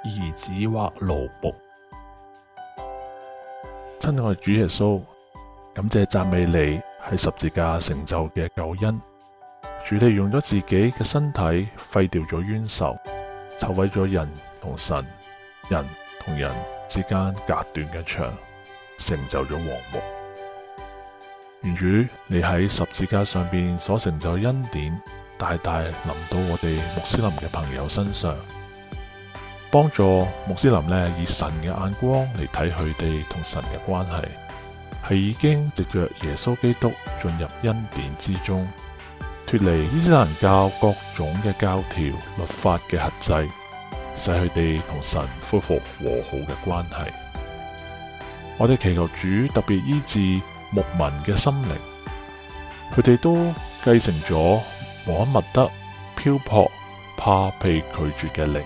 兒子或奴僕。親愛主耶穌，感謝讚美你喺十字架成就嘅救恩。主你用咗自己嘅身體廢掉咗冤仇，拆毀咗人同神、人同人之間隔斷嘅牆，成就咗和睦。願主你喺十字架上邊所成就恩典，大大臨到我哋穆斯林嘅朋友身上，幫助穆斯林以神嘅眼光嚟睇佢哋同神嘅關係，係已經藉着耶穌基督進入恩典之中，脫離伊斯蘭教各種嘅教條、律法嘅轄制，使佢哋同神恢復和好嘅關係。我哋祈求主特別醫治牧民嘅心靈，佢哋都繼承咗穆罕默德漂泊怕被拒絕嘅靈，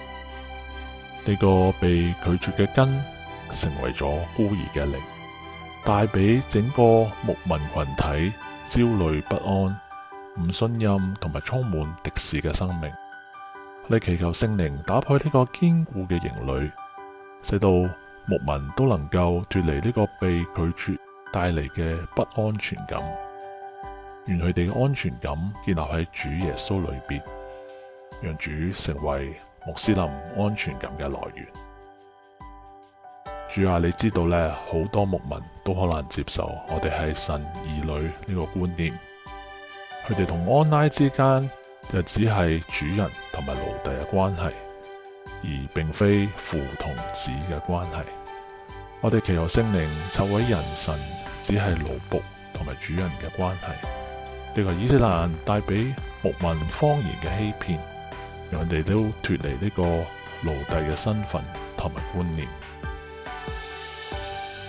呢個被拒絕嘅根成為咗孤兒嘅靈，帶俾整個牧民群體焦慮不安、唔信任同埋充滿敵視嘅生命。我哋祈求聖靈打破呢個堅固嘅營壘，使到牧民都能夠脫離呢個被拒絕帶嚟嘅不安全感，願佢哋嘅安全感建立喺主耶穌裏邊，讓主成為穆斯林安全感嘅來源。主啊，你知道好多牧民都可能接受我哋係神兒女呢個觀念，佢哋同安拉之間就只係主人同埋奴隸嘅關係，而並非父同子嘅關係。我哋祈求聖靈拆毀人神只係奴僕同埋主人嘅關係，呢個伊斯蘭帶俾牧民謊言嘅欺騙，讓人哋都脫離呢個奴隸嘅身份同埋觀念。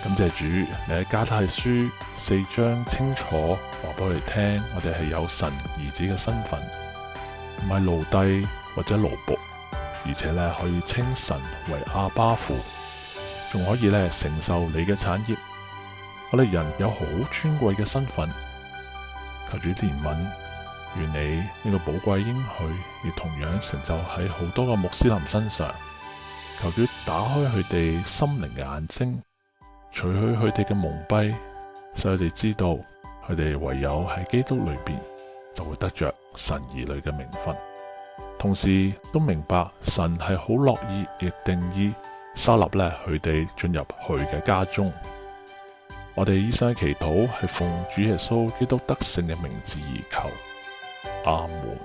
感謝主，你喺加拉太書4章清楚話俾我哋聽，我哋係有神兒子嘅身份，唔係奴隸或者奴僕，而且可以稱神為阿爸父，仲可以承受你嘅產業。我哋人有好尊貴嘅身份，求主憐憫，願你呢個寶貴應許亦同樣成就喺好多個穆斯林身上。求主打開佢哋心靈嘅眼睛，除去佢哋嘅蒙蔽，使佢哋知道佢哋唯有喺基督裏邊就會得着神兒女嘅名分，同時都明白神係好樂意亦定意收納佢哋進入佢嘅家中。我哋以上祈禱係奉主耶穌基督得勝嘅名字而求，阿門。